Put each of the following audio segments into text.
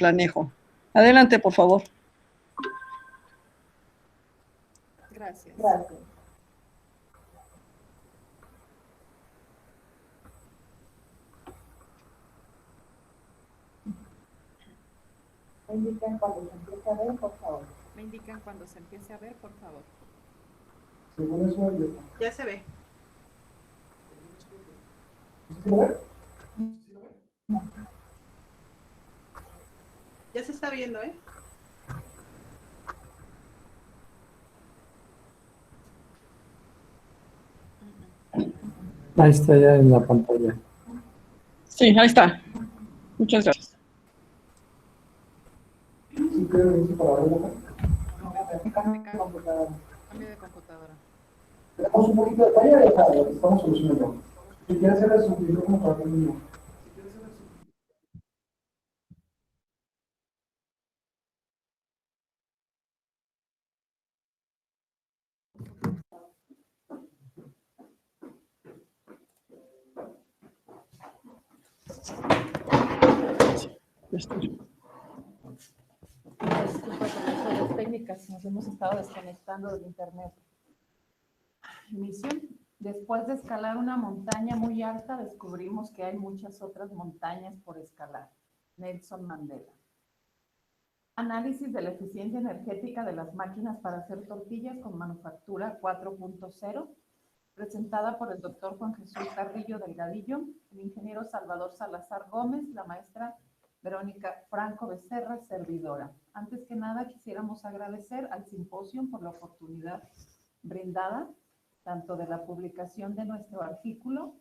Catlanejo. Adelante, por favor. Gracias. Me indican cuando se empiece a ver, por favor. Me indican cuando se empiece a ver, por favor. Según eso, Ya se ve. ¿sí lo ve? Ya se está viendo, ¿eh? Ahí está ya en la pantalla. Sí, ahí está. Muchas gracias. ¿Sí creo que dice para verlo? Cambio de computadora. Tenemos un poquito de falla y ya estamos solucionando. Si quieres hacer el subtítulo para que niño. Disculpa con las fallas técnicas, nos hemos estado desconectando del internet. Misión. Después de escalar una montaña muy alta, descubrimos que hay muchas otras montañas por escalar. Nelson Mandela. Análisis de la eficiencia energética de las máquinas para hacer tortillas con manufactura 4.0, presentada por el doctor Juan Jesús Carrillo Delgadillo, el ingeniero Salvador Salazar Gómez, la maestra Verónica Franco Becerra, servidora. Antes que nada, quisiéramos agradecer al simposio por la oportunidad brindada, tanto de la publicación de nuestro artículo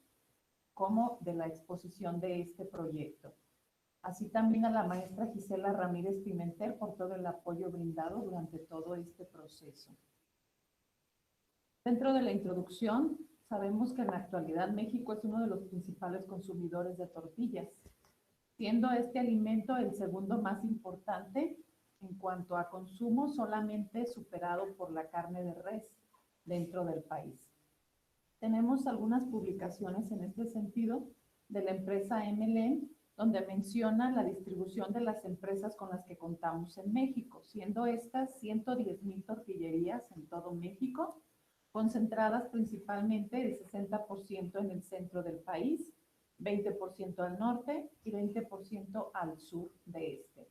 como de la exposición de este proyecto. Así también a la maestra Gisela Ramírez Pimentel por todo el apoyo brindado durante todo este proceso. Dentro de la introducción, sabemos que en la actualidad México es uno de los principales consumidores de tortillas, siendo este alimento el segundo más importante en cuanto a consumo, solamente superado por la carne de res dentro del país. Tenemos algunas publicaciones en este sentido de la empresa MLM, donde menciona la distribución de las empresas con las que contamos en México, siendo estas 110,000 tortillerías en todo México, concentradas principalmente el 60% en el centro del país, 20% al norte y 20% al sur de este.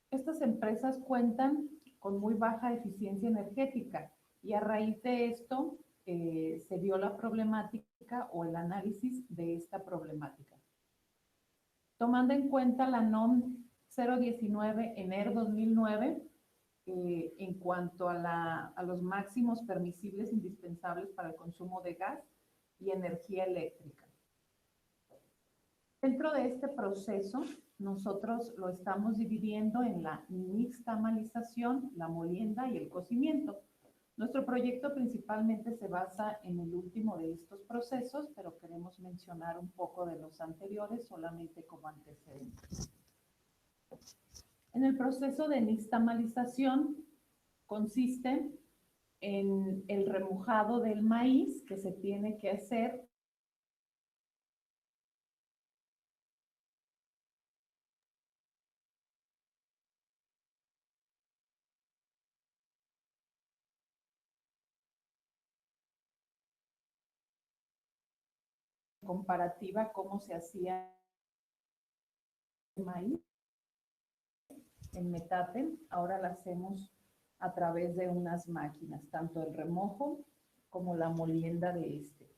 Estas empresas cuentan con muy baja eficiencia energética y a raíz de esto se dio la problemática o el análisis de esta problemática. Tomando en cuenta la NOM 019 ENER 2009, en cuanto a los máximos permisibles indispensables para el consumo de gas y energía eléctrica. Dentro de este proceso, nosotros lo estamos dividiendo en la nixtamalización, la molienda y el cocimiento. Nuestro proyecto principalmente se basa en el último de estos procesos, pero queremos mencionar un poco de los anteriores solamente como antecedentes. En el proceso de nixtamalización consiste en el remojado del maíz que se tiene que hacer comparativa cómo se hacía el maíz en metate. Ahora lo hacemos a través de unas máquinas, tanto el remojo como la molienda de este.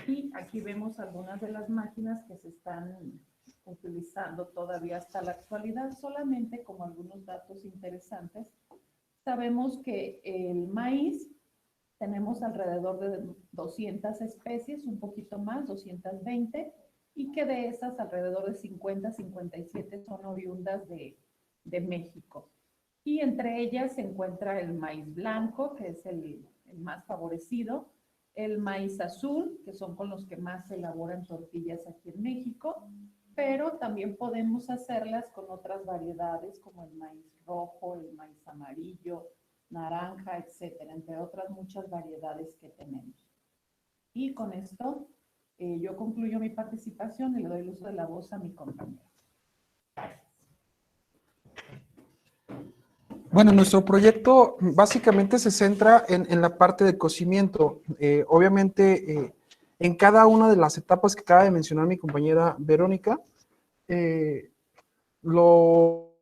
Y aquí vemos algunas de las máquinas que se están utilizando todavía hasta la actualidad, solamente como algunos datos interesantes. Sabemos que el maíz tenemos alrededor de 200 especies, un poquito más, 220, y que de esas alrededor de 50, 57 son oriundas de México. Y entre ellas se encuentra el maíz blanco, que es el más favorecido, el maíz azul, que son con los que más se elaboran tortillas aquí en México, pero también podemos hacerlas con otras variedades como el maíz rojo, el maíz amarillo, naranja, etcétera, entre otras muchas variedades que tenemos. Y con esto yo concluyo mi participación y le doy el uso de la voz a mi compañero. Bueno, nuestro proyecto básicamente se centra en la parte de cocimiento. Obviamente, en cada una de las etapas que acaba de mencionar mi compañera Verónica, lo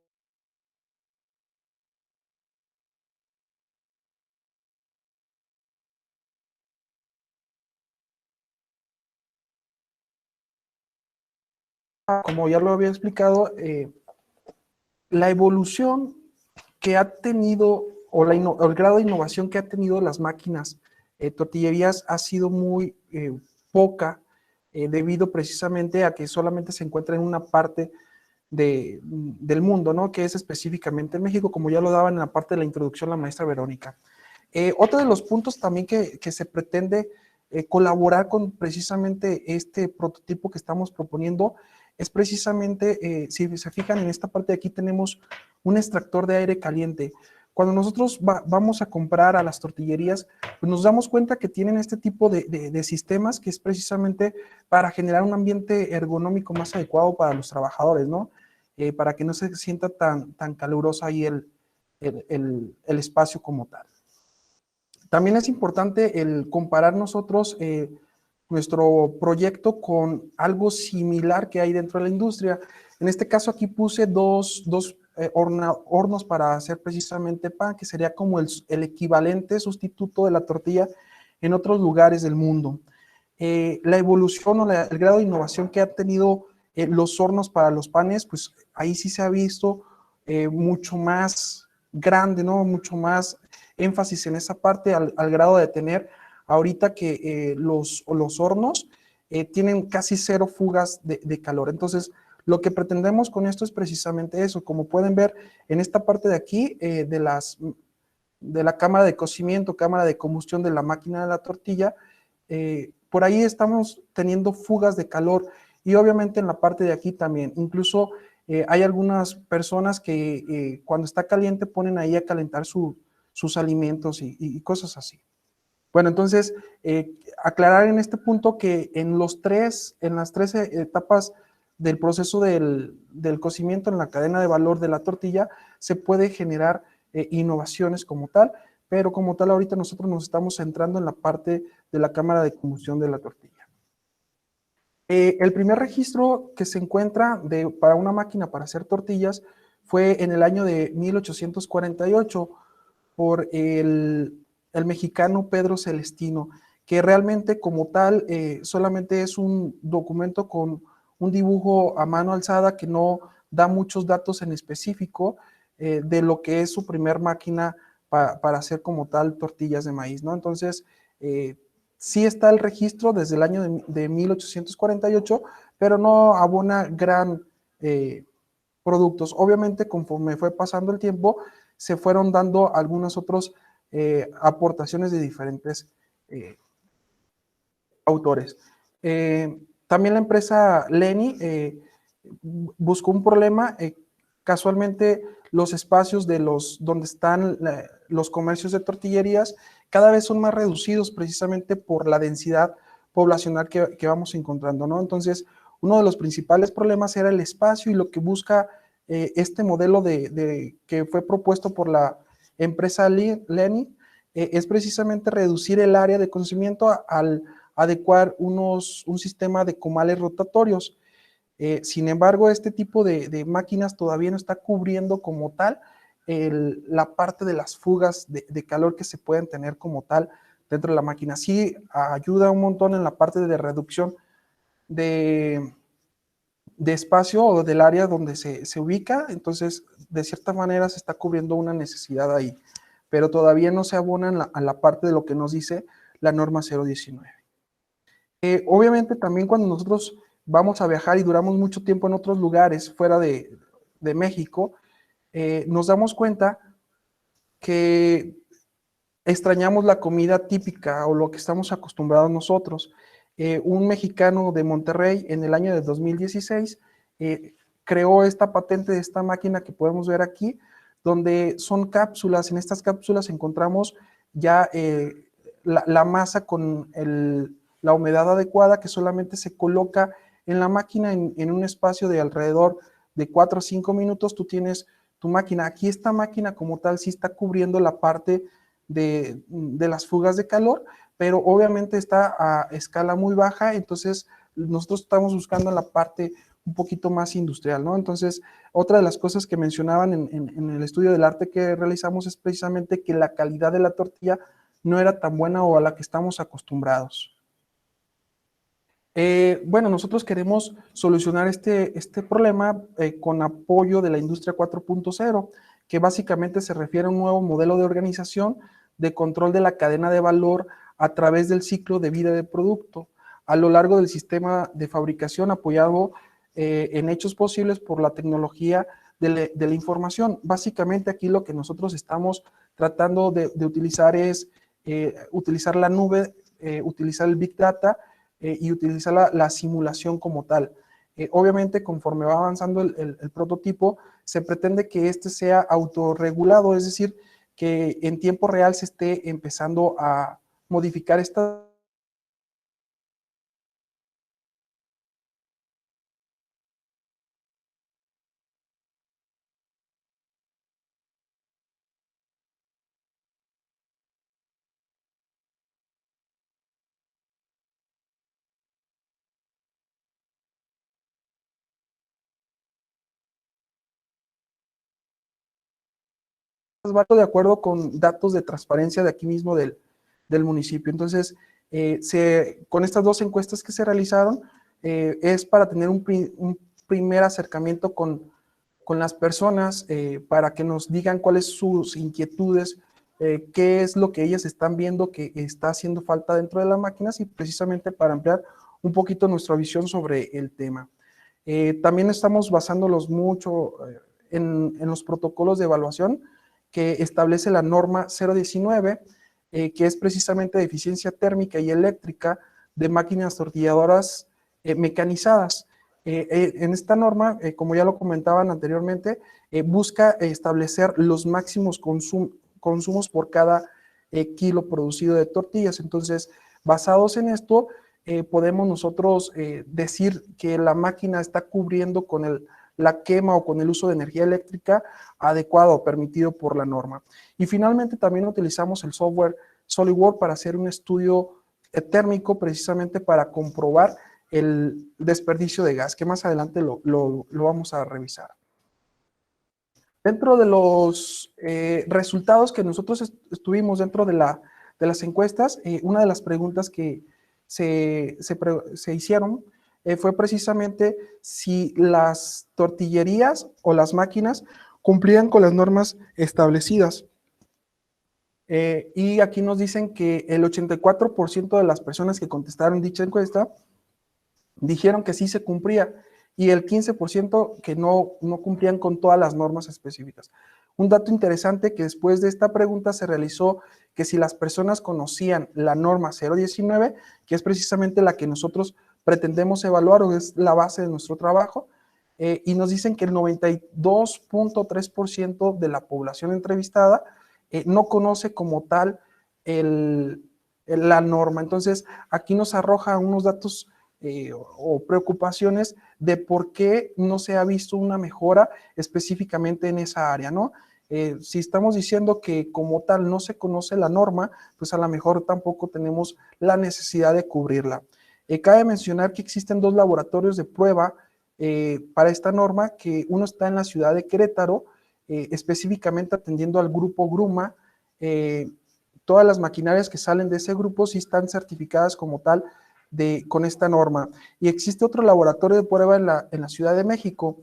como ya lo había explicado, la evolución que ha tenido o el grado de innovación que ha tenido las máquinas tortillerías ha sido muy poca, debido precisamente a que solamente se encuentra en una parte del mundo, ¿no? Que es específicamente en México, como ya lo daban en la parte de la introducción la maestra Verónica. Otro de los puntos también que se pretende colaborar con precisamente este prototipo que estamos proponiendo es precisamente, si se fijan en esta parte de aquí tenemos un extractor de aire caliente. Cuando nosotros vamos a comprar a las tortillerías, pues nos damos cuenta que tienen este tipo de sistemas que es precisamente para generar un ambiente ergonómico más adecuado para los trabajadores, ¿no? Para que no se sienta tan caluroso ahí el espacio como tal. También es importante el comparar nosotros nuestro proyecto con algo similar que hay dentro de la industria. En este caso aquí puse dos hornos para hacer precisamente pan, que sería como el equivalente sustituto de la tortilla en otros lugares del mundo. La evolución o el grado de innovación que han tenido los hornos para los panes, pues ahí sí se ha visto mucho más grande, ¿no? Mucho más énfasis en esa parte al grado de tener ahorita que los hornos tienen casi cero fugas de calor. Entonces, lo que pretendemos con esto es precisamente eso. Como pueden ver en esta parte de aquí, de la cámara de cocimiento, cámara de combustión de la máquina de la tortilla, por ahí estamos teniendo fugas de calor y obviamente en la parte de aquí también. Incluso hay algunas personas que cuando está caliente ponen ahí a calentar sus alimentos y cosas así. Bueno, entonces, aclarar en este punto que en las tres etapas del proceso del cocimiento en la cadena de valor de la tortilla, se puede generar innovaciones como tal, pero como tal ahorita nosotros nos estamos centrando en la parte de la cámara de combustión de la tortilla. El primer registro que se encuentra para una máquina para hacer tortillas fue en el año de 1848 por el mexicano Pedro Celestino, que realmente como tal solamente es un documento con un dibujo a mano alzada que no da muchos datos en específico de lo que es su primer máquina para hacer como tal tortillas de maíz, ¿no? Entonces, sí está el registro desde el año de 1848, pero no abona gran productos. Obviamente, conforme fue pasando el tiempo, se fueron dando algunas otras aportaciones de diferentes autores. También la empresa Leni buscó un problema, casualmente los espacios donde están los comercios de tortillerías cada vez son más reducidos precisamente por la densidad poblacional que vamos encontrando, ¿no? Entonces, uno de los principales problemas era el espacio y lo que busca este modelo que fue propuesto por la empresa Leni es precisamente reducir el área de conocimiento al adecuar un sistema de comales rotatorios. Sin embargo, este tipo de máquinas todavía no está cubriendo como tal la parte de las fugas de calor que se pueden tener como tal dentro de la máquina. Sí ayuda un montón en la parte de reducción de espacio o del área donde se ubica, entonces de cierta manera se está cubriendo una necesidad ahí, pero todavía no se abona a la parte de lo que nos dice la norma 019. Obviamente también cuando nosotros vamos a viajar y duramos mucho tiempo en otros lugares fuera de México, nos damos cuenta que extrañamos la comida típica o lo que estamos acostumbrados nosotros. Un mexicano de Monterrey en el año de 2016 creó esta patente de esta máquina que podemos ver aquí, donde son cápsulas. En estas cápsulas encontramos ya la masa con la humedad adecuada que solamente se coloca en la máquina en un espacio de alrededor de 4 o 5 minutos. Tú tienes tu máquina. Aquí esta máquina como tal sí está cubriendo la parte de las fugas de calor, pero obviamente está a escala muy baja, entonces nosotros estamos buscando en la parte un poquito más industrial, ¿no? Entonces, otra de las cosas que mencionaban en el estudio del arte que realizamos es precisamente que la calidad de la tortilla no era tan buena o a la que estamos acostumbrados. Bueno, nosotros queremos solucionar este problema con apoyo de la industria 4.0, que básicamente se refiere a un nuevo modelo de organización de control de la cadena de valor a través del ciclo de vida del producto, a lo largo del sistema de fabricación apoyado en hechos posibles por la tecnología de la información. Básicamente aquí lo que nosotros estamos tratando de utilizar es utilizar la nube, utilizar el Big Data, y utilizar la simulación como tal. Obviamente, conforme va avanzando el prototipo, se pretende que este sea autorregulado, es decir, que en tiempo real se esté empezando a modificar esta de acuerdo con datos de transparencia de aquí mismo del municipio. Entonces, con estas dos encuestas que se realizaron, es para tener un primer acercamiento con las personas, para que nos digan cuáles sus inquietudes, qué es lo que ellas están viendo que está haciendo falta dentro de las máquinas y precisamente para ampliar un poquito nuestra visión sobre el tema. También estamos basándolos mucho en los protocolos de evaluación que establece la norma 019, que es precisamente de eficiencia térmica y eléctrica de máquinas tortilladoras mecanizadas. En esta norma, como ya lo comentaban anteriormente, busca establecer los máximos consumos por cada kilo producido de tortillas. Entonces, basados en esto, podemos nosotros decir que la máquina está cubriendo con la quema o con el uso de energía eléctrica adecuado o permitido por la norma. Y finalmente también utilizamos el software SolidWorks para hacer un estudio térmico precisamente para comprobar el desperdicio de gas, que más adelante lo vamos a revisar. Dentro de los resultados que nosotros estuvimos dentro de las encuestas, una de las preguntas que se hicieron fue precisamente si las tortillerías o las máquinas cumplían con las normas establecidas. Y aquí nos dicen que el 84% de las personas que contestaron dicha encuesta dijeron que sí se cumplía y el 15% que no cumplían con todas las normas específicas. Un dato interesante que después de esta pregunta se realizó que si las personas conocían la norma 019, que es precisamente la que nosotros pretendemos evaluar o es la base de nuestro trabajo, y nos dicen que el 92.3% de la población entrevistada no conoce como tal la norma. Entonces, aquí nos arroja unos datos o preocupaciones de por qué no se ha visto una mejora específicamente en esa área, ¿no? Si estamos diciendo que como tal no se conoce la norma, pues a lo mejor tampoco tenemos la necesidad de cubrirla. Cabe mencionar que existen 2 laboratorios de prueba para esta norma, que uno está en la ciudad de Querétaro, específicamente atendiendo al grupo Gruma. Todas las maquinarias que salen de ese grupo sí están certificadas como tal con esta norma. Y existe otro laboratorio de prueba en la Ciudad de México,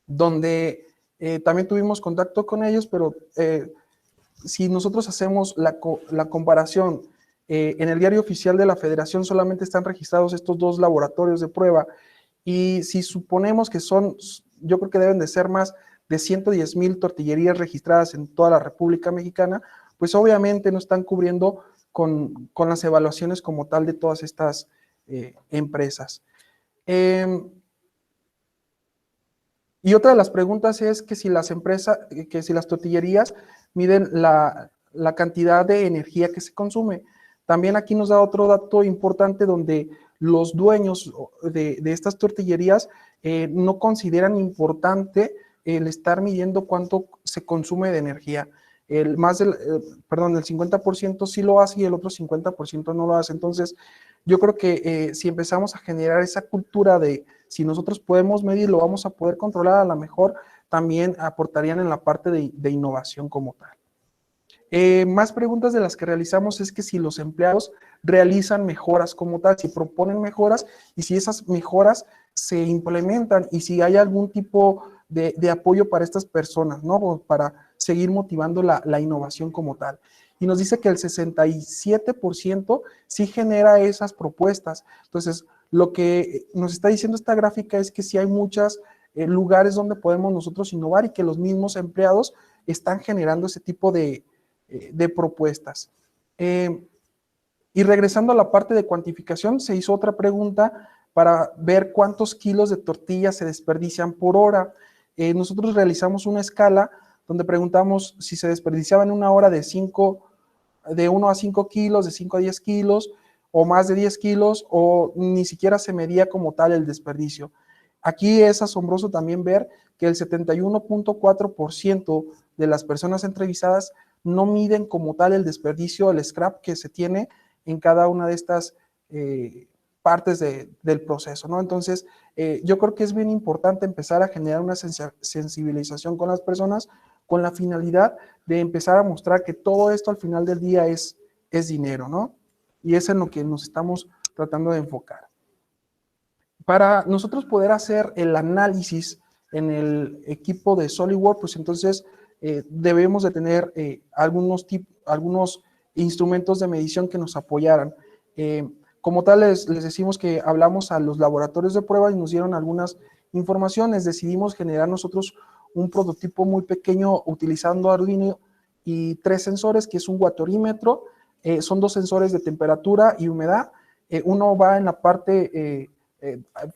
donde también tuvimos contacto con ellos, pero si nosotros hacemos la comparación, en el diario oficial de la Federación solamente están registrados estos 2 laboratorios de prueba, y si suponemos que yo creo que deben de ser más de 110,000 tortillerías registradas en toda la República Mexicana, pues obviamente no están cubriendo con las evaluaciones como tal de todas estas empresas. Y otra de las preguntas es que si las tortillerías miden la cantidad de energía que se consume. También aquí nos da otro dato importante donde los dueños de estas tortillerías no consideran importante el estar midiendo cuánto se consume de energía. El 50% sí lo hace y el otro 50% no lo hace. Entonces, yo creo que si empezamos a generar esa cultura de si nosotros podemos medir, lo vamos a poder controlar, a lo mejor también aportarían en la parte de innovación como tal. Más preguntas de las que realizamos es que si los empleados realizan mejoras como tal, si proponen mejoras y si esas mejoras se implementan y si hay algún tipo de apoyo para estas personas, ¿no? Para seguir motivando la innovación como tal. Y nos dice que el 67% sí genera esas propuestas. Entonces, lo que nos está diciendo esta gráfica es que sí hay muchos lugares donde podemos nosotros innovar y que los mismos empleados están generando ese tipo de propuestas. Y regresando a la parte de cuantificación, se hizo otra pregunta para ver cuántos kilos de tortillas se desperdician por hora. Nosotros realizamos una escala donde preguntamos si se desperdiciaba en una hora de 1 a 5 kilos, de 5 a 10 kilos, o más de 10 kilos, o ni siquiera se medía como tal el desperdicio. Aquí es asombroso también ver que el 71.4% de las personas entrevistadas no miden como tal el desperdicio, el scrap que se tiene en cada una de estas partes del proceso, ¿no? Entonces, yo creo que es bien importante empezar a generar una sensibilización con las personas con la finalidad de empezar a mostrar que todo esto al final del día es dinero, ¿no? Y es en lo que nos estamos tratando de enfocar. Para nosotros poder hacer el análisis en el equipo de SolidWorks, pues entonces debemos de tener algunos instrumentos de medición que nos apoyaran. Como tal, les decimos que hablamos a los laboratorios de prueba y nos dieron algunas informaciones. Decidimos generar nosotros un prototipo muy pequeño utilizando Arduino y 3 sensores, que es un waterímetro. Son 2 sensores de temperatura y humedad. Uno va en la parte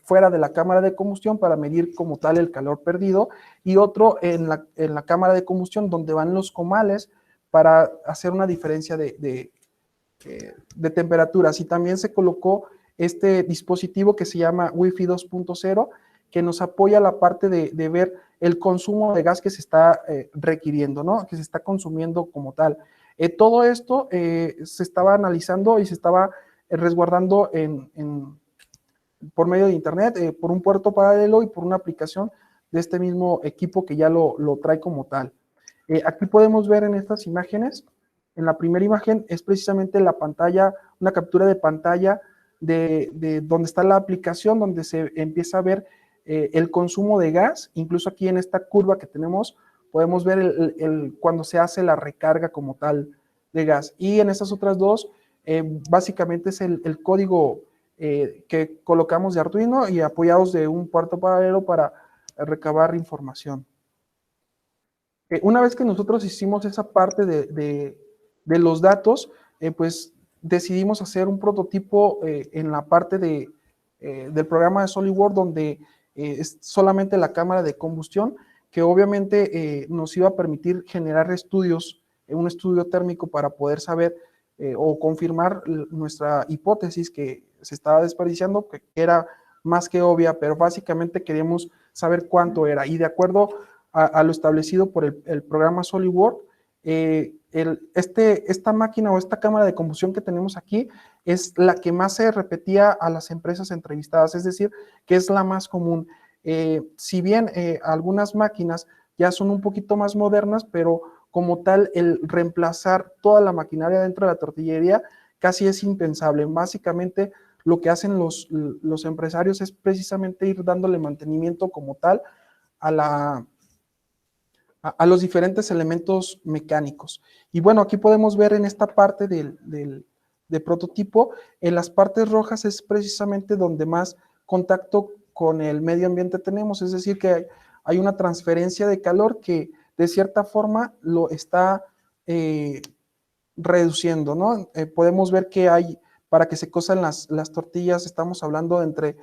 fuera de la cámara de combustión para medir como tal el calor perdido, y otro en la cámara de combustión donde van los comales para hacer una diferencia de temperaturas. Y también se colocó este dispositivo que se llama Wi-Fi 2.0, que nos apoya la parte de ver el consumo de gas que se está requiriendo, ¿no? Que se está consumiendo como tal. Todo esto se estaba analizando y se estaba resguardando por medio de internet, por un puerto paralelo y por una aplicación de este mismo equipo que ya lo trae como tal. Aquí podemos ver en estas imágenes, en la primera imagen es precisamente la pantalla, una captura de pantalla de donde está la aplicación, donde se empieza a ver el consumo de gas. Incluso aquí en esta curva que tenemos, podemos ver cuando se hace la recarga como tal de gas. Y en estas otras dos, básicamente es el código que colocamos de Arduino y apoyados de un puerto paralelo para recabar información. Una vez que nosotros hicimos esa parte de los datos, pues decidimos hacer un prototipo en la parte del programa de SolidWorks, donde es solamente la cámara de combustión, que obviamente nos iba a permitir generar estudios, un estudio térmico para poder saber o confirmar nuestra hipótesis que se estaba desperdiciando, que era más que obvia, pero básicamente queríamos saber cuánto era. Y de acuerdo a lo establecido por el programa SolidWorks, esta máquina o esta cámara de combustión que tenemos aquí es la que más se repetía a las empresas entrevistadas, es decir, que es la más común. Si bien algunas máquinas ya son un poquito más modernas, pero como tal, el reemplazar toda la maquinaria dentro de la tortillería casi es impensable. Básicamente, lo que hacen los empresarios es precisamente ir dándole mantenimiento como tal a los diferentes elementos mecánicos. Y bueno, aquí podemos ver en esta parte de prototipo, en las partes rojas es precisamente donde más contacto con el medio ambiente tenemos, es decir, que hay una transferencia de calor que de cierta forma lo está reduciendo, ¿no? Podemos ver que hay, para que se cosan las tortillas, estamos hablando de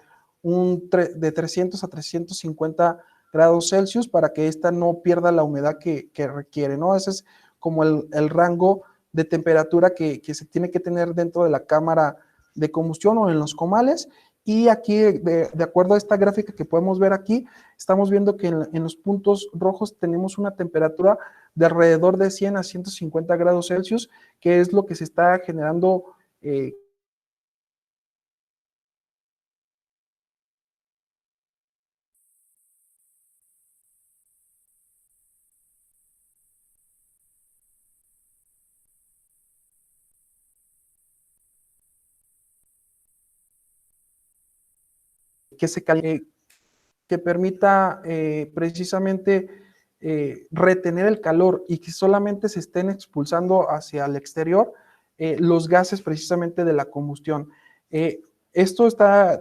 de 300 a 350 grados Celsius para que ésta no pierda la humedad que requiere, ¿no? Ese es como el rango de temperatura que se tiene que tener dentro de la cámara de combustión o en los comales. Y aquí, de acuerdo a esta gráfica que podemos ver aquí, estamos viendo que en los puntos rojos tenemos una temperatura de alrededor de 100 a 150 grados Celsius, que es lo que se está generando que permita precisamente retener el calor y que solamente se estén expulsando hacia el exterior los gases precisamente de la combustión.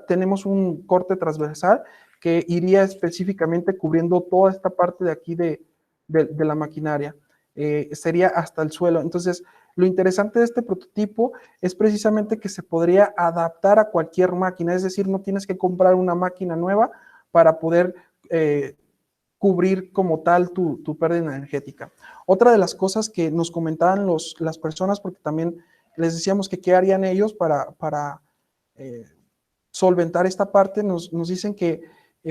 Tenemos un corte transversal que iría específicamente cubriendo toda esta parte de aquí de la maquinaria. Sería hasta el suelo. Entonces, lo interesante de este prototipo es precisamente que se podría adaptar a cualquier máquina, es decir, no tienes que comprar una máquina nueva para poder cubrir como tal tu pérdida energética. Otra de las cosas que nos comentaban las personas, porque también les decíamos que qué harían ellos para solventar esta parte, nos dicen que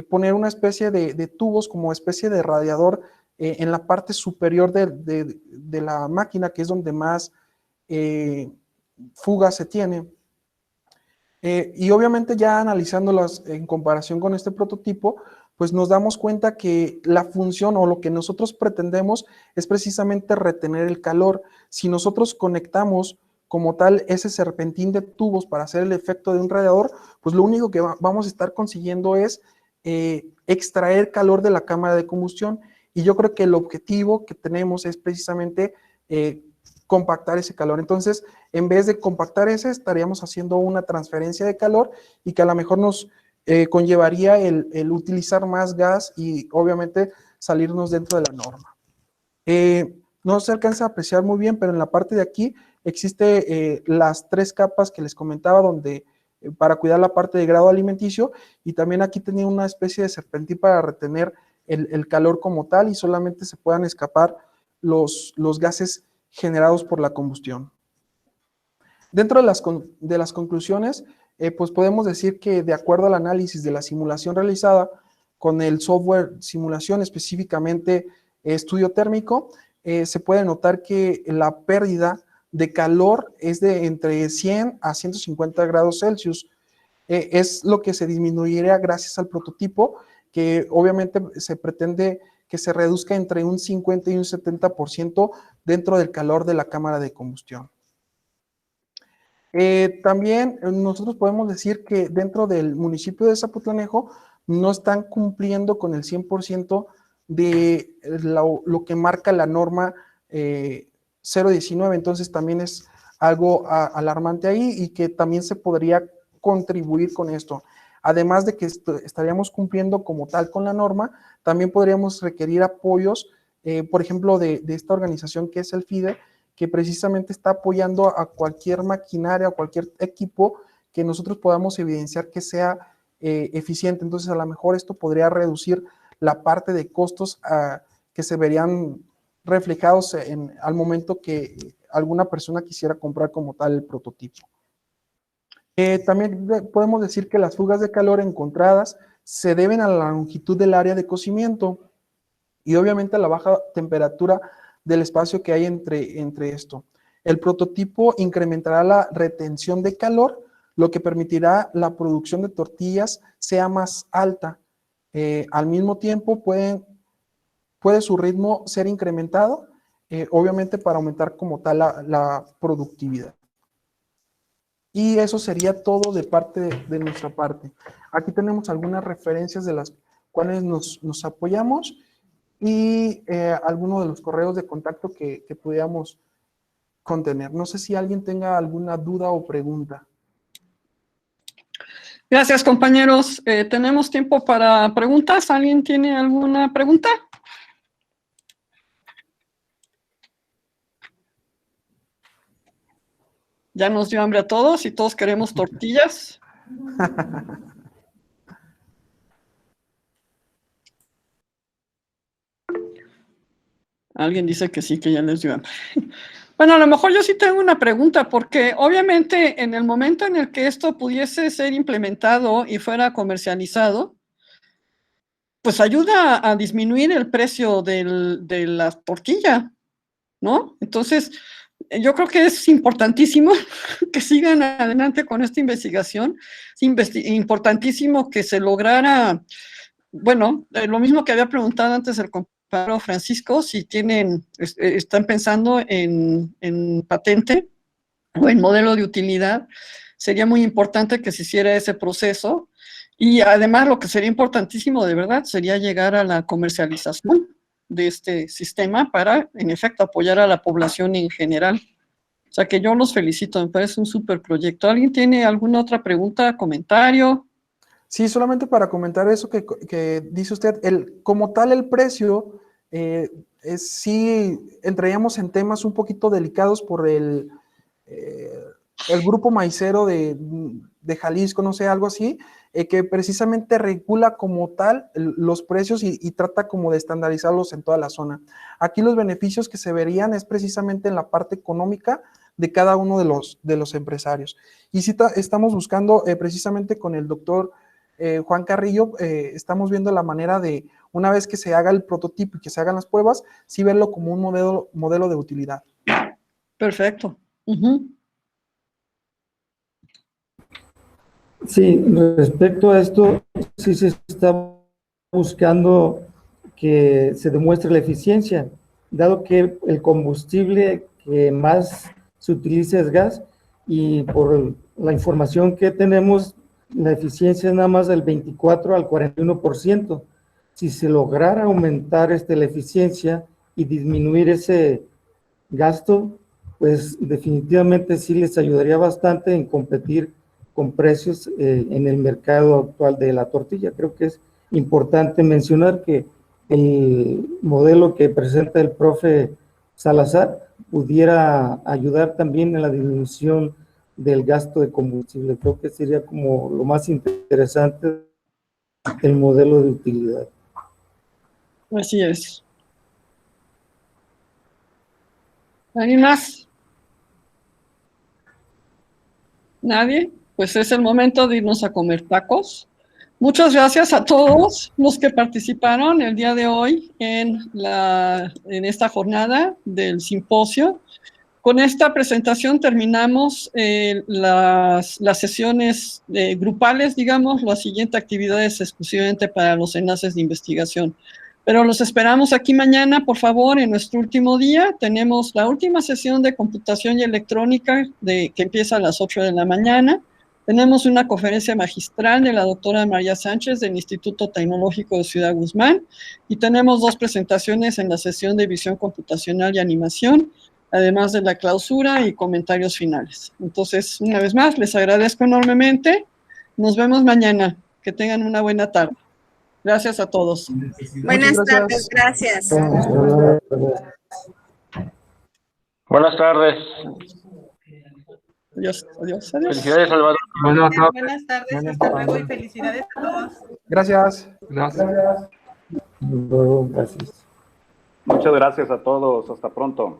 poner una especie de tubos como especie de radiador en la parte superior de la máquina, que es donde más fuga se tiene. Y obviamente ya analizándolas en comparación con este prototipo, pues nos damos cuenta que la función o lo que nosotros pretendemos es precisamente retener el calor. Si nosotros conectamos como tal ese serpentín de tubos para hacer el efecto de un radiador, pues lo único que vamos a estar consiguiendo es extraer calor de la cámara de combustión. Y yo creo que el objetivo que tenemos es precisamente compactar ese calor. Entonces, en vez de compactar estaríamos haciendo una transferencia de calor y que a lo mejor nos conllevaría el utilizar más gas y obviamente salirnos dentro de la norma. No se alcanza a apreciar muy bien, pero en la parte de aquí existe las 3 capas que les comentaba, donde para cuidar la parte de grado alimenticio, y también aquí tenía una especie de serpentín para retener el calor como tal y solamente se puedan escapar los gases generados por la combustión. Dentro de las conclusiones, pues podemos decir que de acuerdo al análisis de la simulación realizada con el software simulación, específicamente estudio térmico, se puede notar que la pérdida de calor es de entre 100 a 150 grados Celsius. Es lo que se disminuiría gracias al prototipo, que obviamente se pretende que se reduzca entre un 50 y un 70% dentro del calor de la cámara de combustión. También nosotros podemos decir que dentro del municipio de Zapotlanejo no están cumpliendo con el 100% de lo que marca la norma 019, entonces también es algo alarmante ahí y que también se podría contribuir con esto. Además de que estaríamos cumpliendo como tal con la norma, también podríamos requerir apoyos, por ejemplo, de esta organización que es el FIDE, que precisamente está apoyando a cualquier maquinaria, a cualquier equipo que nosotros podamos evidenciar que sea eficiente. Entonces, a lo mejor esto podría reducir la parte de costos que se verían reflejados al momento que alguna persona quisiera comprar como tal el prototipo. También podemos decir que las fugas de calor encontradas se deben a la longitud del área de cocimiento y obviamente a la baja temperatura del espacio que hay entre esto. El prototipo incrementará la retención de calor, lo que permitirá la producción de tortillas sea más alta. Al mismo tiempo puede su ritmo ser incrementado, obviamente para aumentar como tal la productividad. Y eso sería todo de parte de nuestra parte. Aquí tenemos algunas referencias de las cuales nos apoyamos y algunos de los correos de contacto que pudiéramos contener. No sé si alguien tenga alguna duda o pregunta. Gracias, compañeros. Tenemos tiempo para preguntas. ¿Alguien tiene alguna pregunta? Ya nos dio hambre a todos y todos queremos tortillas. Alguien dice que sí, que ya les dio hambre. Bueno, a lo mejor yo sí tengo una pregunta, porque obviamente en el momento en el que esto pudiese ser implementado y fuera comercializado, pues ayuda a disminuir el precio de la tortilla, ¿no? Entonces, yo creo que es importantísimo que sigan adelante con esta investigación. Es importantísimo que se lograra, bueno, lo mismo que había preguntado antes el compañero Francisco, si están pensando en patente o en modelo de utilidad, sería muy importante que se hiciera ese proceso. Y además lo que sería importantísimo de verdad sería llegar a la comercialización de este sistema para, en efecto, apoyar a la población en general. O sea que yo los felicito, me parece un súper proyecto. ¿Alguien tiene alguna otra pregunta, comentario? Sí, solamente para comentar eso que dice usted, como tal el precio, sí entraríamos en temas un poquito delicados por el grupo maicero de Jalisco, no sé, algo así, que precisamente regula como tal los precios y trata como de estandarizarlos en toda la zona. Aquí los beneficios que se verían es precisamente en la parte económica de cada uno de los empresarios. Y sí estamos buscando precisamente con el doctor Juan Carrillo, estamos viendo la manera de, una vez que se haga el prototipo y que se hagan las pruebas, sí verlo como un modelo de utilidad. Perfecto. Sí, respecto a esto, sí se está buscando que se demuestre la eficiencia, dado que el combustible que más se utiliza es gas, y por la información que tenemos, la eficiencia es nada más del 24 al 41%. Si se lograra aumentar la eficiencia y disminuir ese gasto, pues definitivamente sí les ayudaría bastante en competir con precios en el mercado actual de la tortilla. Creo que es importante mencionar que el modelo que presenta el profe Salazar pudiera ayudar también en la disminución del gasto de combustible. Creo que sería como lo más interesante el modelo de utilidad. Así es. ¿Alguien más? ¿Nadie? Pues es el momento de irnos a comer tacos. Muchas gracias a todos los que participaron el día de hoy en esta jornada del simposio. Con esta presentación terminamos las sesiones grupales, digamos. La siguiente actividad es exclusivamente para los enlaces de investigación. Pero los esperamos aquí mañana, por favor, en nuestro último día. Tenemos la última sesión de computación y electrónica que empieza a las 8 de la mañana. Tenemos una conferencia magistral de la doctora María Sánchez del Instituto Tecnológico de Ciudad Guzmán, y tenemos 2 presentaciones en la sesión de visión computacional y animación, además de la clausura y comentarios finales. Entonces, una vez más, les agradezco enormemente. Nos vemos mañana. Que tengan una buena tarde. Gracias a todos. Buenas tardes, gracias. Buenas tardes. Adiós, adiós, adiós. Felicidades, Salvador. Buenas tardes. Buenas tardes, hasta luego y felicidades a todos. Gracias. Gracias. Gracias. Muchas gracias a todos. Hasta pronto.